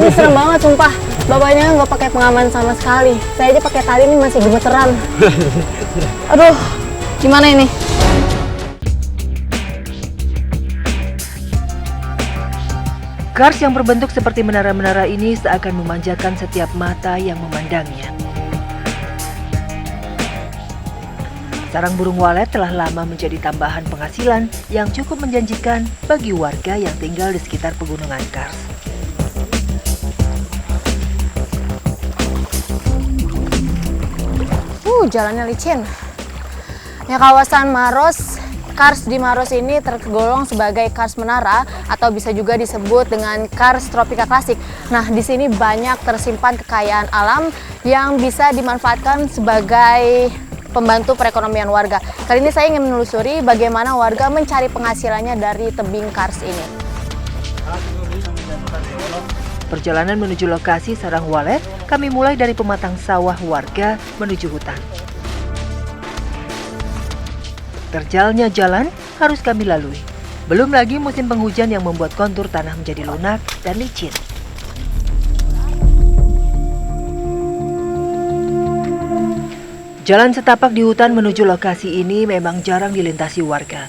Ini serem banget sumpah. Bapaknya nggak pakai pengaman sama sekali. Saya aja pakai tali ini masih gemeteran. Aduh, gimana ini? Kars yang berbentuk seperti menara-menara ini seakan memanjakan setiap mata yang memandangnya. Sarang burung walet telah lama menjadi tambahan penghasilan yang cukup menjanjikan bagi warga yang tinggal di sekitar pegunungan Kars. Jalannya licin. Ya, kawasan Maros, Kars di Maros ini tergolong sebagai Kars Menara atau bisa juga disebut dengan Kars Tropika Klasik. Nah, di sini banyak tersimpan kekayaan alam yang bisa dimanfaatkan sebagai pembantu perekonomian warga. Kali ini saya ingin menelusuri bagaimana warga mencari penghasilannya dari tebing Kars ini. Perjalanan menuju lokasi sarang walet, kami mulai dari pematang sawah warga menuju hutan. Terjalnya jalan harus kami lalui. Belum lagi musim penghujan yang membuat kontur tanah menjadi lunak dan licin. Jalan setapak di hutan menuju lokasi ini memang jarang dilintasi warga.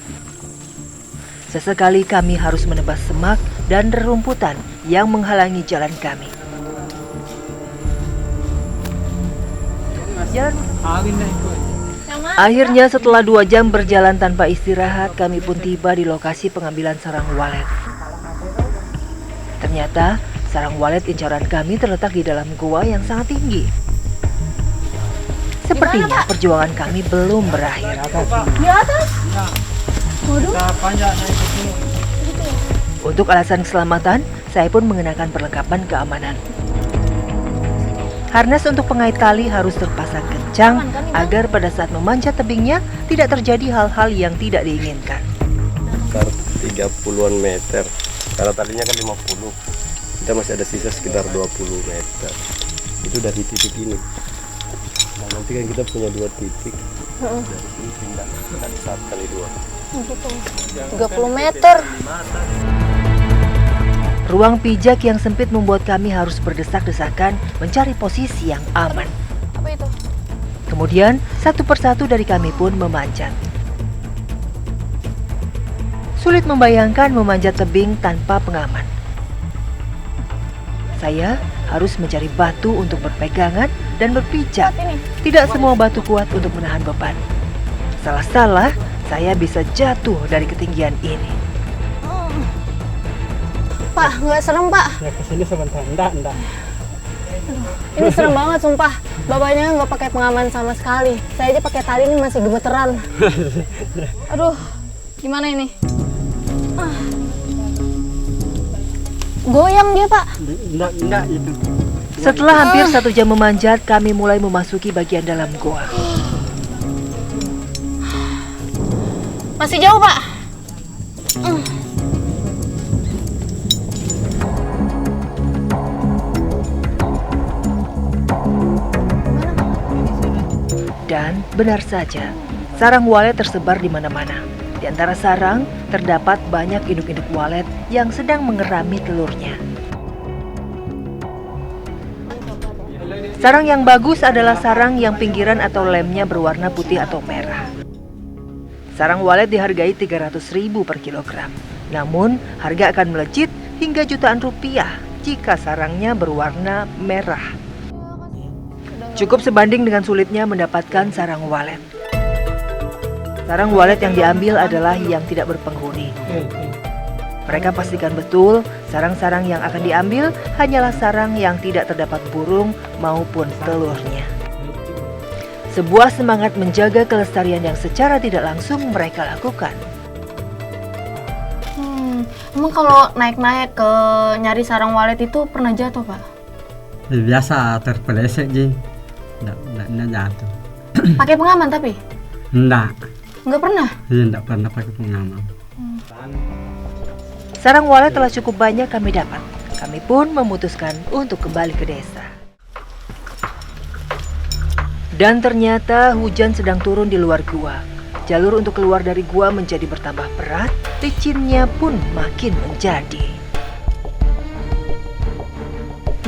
Sesekali kami harus menebas semak dan rerumputan yang menghalangi jalan kami. Akhirnya setelah 2 jam berjalan tanpa istirahat, kami pun tiba di lokasi pengambilan sarang walet. Ternyata sarang walet incaran kami terletak di dalam gua yang sangat tinggi. Sepertinya perjuangan kami belum berakhir. Di atas? Waduh. Untuk alasan keselamatan, saya pun mengenakan perlengkapan keamanan. Harness untuk pengait tali harus terpasang kencang agar pada saat memanjat tebingnya tidak terjadi hal-hal yang tidak diinginkan. Sekitar 30-an meter. Kalau talinya kan 50. Kita masih ada sisa sekitar 20 meter. Itu dari titik ini. Nah, nanti kan kita punya 2 titik. Dari sini pindah dari 1 kali 2. Gitu. 30 meter. Ruang pijak yang sempit membuat kami harus berdesak-desakan mencari posisi yang aman. Apa itu? Kemudian, satu persatu dari kami pun memanjat. Sulit membayangkan memanjat tebing tanpa pengaman. Saya harus mencari batu untuk berpegangan dan berpijak. Tidak semua batu kuat untuk menahan beban. Salah-salah, saya bisa jatuh dari ketinggian ini. Pak, nggak serem, Pak? Ya kesini sebentar, enggak. Ini serem banget, sumpah. Bapaknya nggak pakai pengaman sama sekali. Saya aja pakai tali ini masih gemeteran. Aduh, gimana ini? Goyang dia, Pak. Enggak itu. Setelah hampir 1 jam memanjat, kami mulai memasuki bagian dalam goa. Masih jauh, Pak. Dan benar saja, sarang walet tersebar di mana-mana. Di antara sarang, terdapat banyak induk-induk walet yang sedang mengerami telurnya. Sarang yang bagus adalah sarang yang pinggiran atau lemnya berwarna putih atau merah. Sarang walet dihargai 300.000 per kilogram. Namun, harga akan melejit hingga jutaan rupiah jika sarangnya berwarna merah. Cukup sebanding dengan sulitnya mendapatkan sarang walet. Sarang walet yang diambil adalah yang tidak berpenghuni. Mereka pastikan betul sarang-sarang yang akan diambil hanyalah sarang yang tidak terdapat burung maupun telurnya. Sebuah semangat menjaga kelestarian yang secara tidak langsung mereka lakukan. Emang kalau naik-naik ke nyari sarang walet itu pernah jatuh, Pak? Biasa terpeleset ji. Enggak jatuh. Pakai pengaman tapi? Enggak. Nggak pernah? Iya, enggak pernah pakai pengaman. Sarang walet telah cukup banyak kami dapat. Kami pun memutuskan untuk kembali ke desa. Dan ternyata hujan sedang turun di luar gua. Jalur untuk keluar dari gua menjadi bertambah berat, licinnya pun makin menjadi.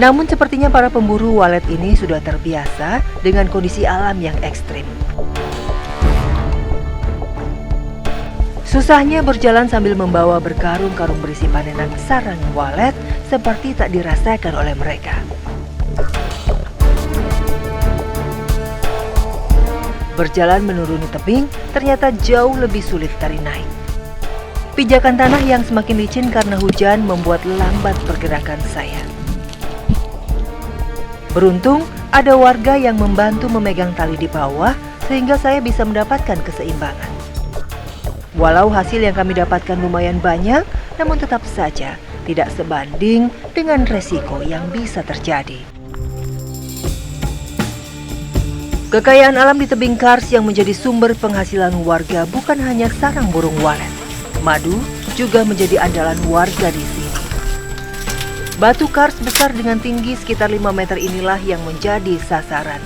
Namun sepertinya para pemburu walet ini sudah terbiasa dengan kondisi alam yang ekstrim. Susahnya berjalan sambil membawa berkarung-karung berisi panenan sarang walet seperti tak dirasakan oleh mereka. Berjalan menuruni tebing ternyata jauh lebih sulit dari naik. Pijakan tanah yang semakin licin karena hujan membuat lambat pergerakan saya. Beruntung, ada warga yang membantu memegang tali di bawah sehingga saya bisa mendapatkan keseimbangan. Walau hasil yang kami dapatkan lumayan banyak, namun tetap saja tidak sebanding dengan resiko yang bisa terjadi. Kekayaan alam di tebing Kars yang menjadi sumber penghasilan warga bukan hanya sarang burung walet. Madu juga menjadi andalan warga di sini. Batu kars besar dengan tinggi sekitar 5 meter inilah yang menjadi sasaran.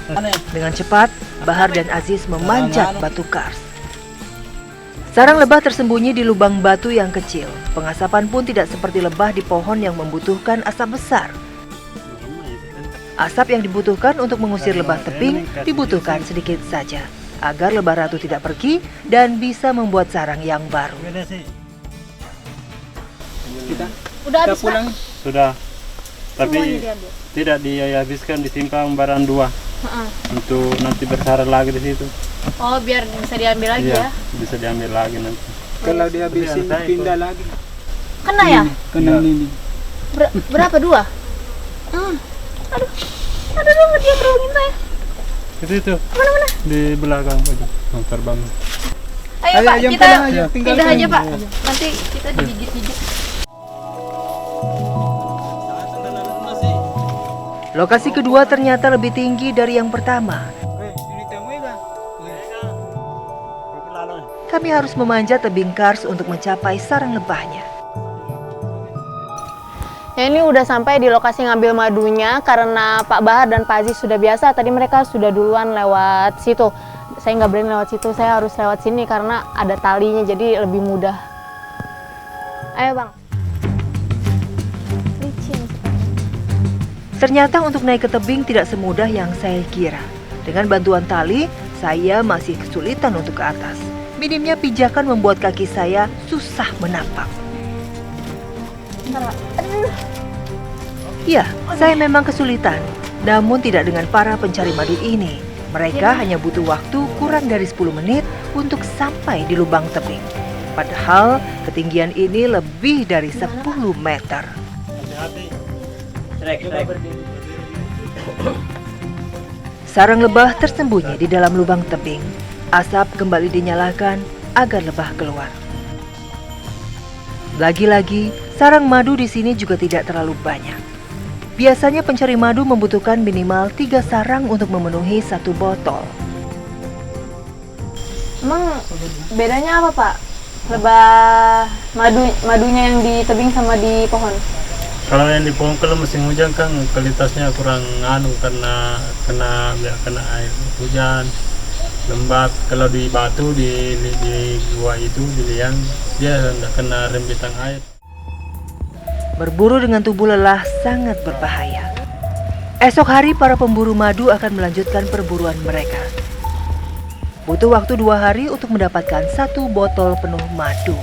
Dengan cepat, Bahar dan Aziz memanjat batu kars. Sarang lebah tersembunyi di lubang batu yang kecil. Pengasapan pun tidak seperti lebah di pohon yang membutuhkan asap besar. Asap yang dibutuhkan untuk mengusir lebah tebing dibutuhkan sedikit saja, agar lebah ratu tidak pergi dan bisa membuat sarang yang baru. Udah habis, pulang. Sudah, tapi tidak dihabiskan, disimpan barang 2 untuk nanti bersarang lagi di situ. Oh, biar bisa diambil lagi Iya, ya? bisa diambil lagi nanti. Kalau dihabisin pindah lagi. Kena ya? Kena ini. Berapa 2? Aduh, dia terungin saya. Itu. Mana? Di belakang aja, terbang. Ayo Pak, ayam kita pulang aja, pindah aja Pak. Nanti kita digigit-gigit. Lokasi kedua ternyata lebih tinggi dari yang pertama. Kami harus memanjat tebing kars untuk mencapai sarang lebahnya. Ya, ini udah sampai di lokasi ngambil madunya karena Pak Bahar dan Pak Aziz sudah biasa. Tadi mereka sudah duluan lewat situ. Saya nggak berani lewat situ, saya harus lewat sini karena ada talinya jadi lebih mudah. Ayo Bang. Licin. Ternyata untuk naik ke tebing tidak semudah yang saya kira. Dengan bantuan tali, saya masih kesulitan untuk ke atas. Minimnya pijakan membuat kaki saya susah menapak. Ya, saya memang kesulitan, namun tidak dengan para pencari madu ini. Mereka hanya butuh waktu kurang dari 10 menit untuk sampai di lubang tebing. Padahal ketinggian ini lebih dari 10 meter. Sarang lebah tersembunyi di dalam lubang tebing. Asap kembali dinyalakan agar lebah keluar. Lagi-lagi, sarang madu di sini juga tidak terlalu banyak. Biasanya pencari madu membutuhkan minimal 3 sarang untuk memenuhi 1 botol. Emang bedanya apa Pak? Lebah madunya yang di tebing sama di pohon? Kalau yang di pohon kalau musim hujan kan kualitasnya kurang karena kena air hujan, lembab. Kalau di batu di gua itu di liang dia tidak kena rembetan air. Berburu dengan tubuh lelah sangat berbahaya. Esok hari para pemburu madu akan melanjutkan perburuan mereka. Butuh waktu 2 hari untuk mendapatkan 1 botol penuh madu.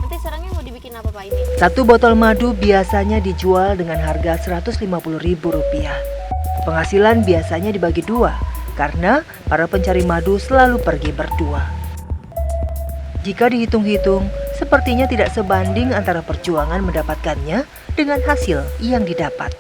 Nanti sarangnya mau dibikin apa Pak ini? 1 botol madu biasanya dijual dengan harga Rp150.000. Penghasilan biasanya dibagi 2 karena para pencari madu selalu pergi berdua. Jika dihitung-hitung, sepertinya tidak sebanding antara perjuangan mendapatkannya dengan hasil yang didapat.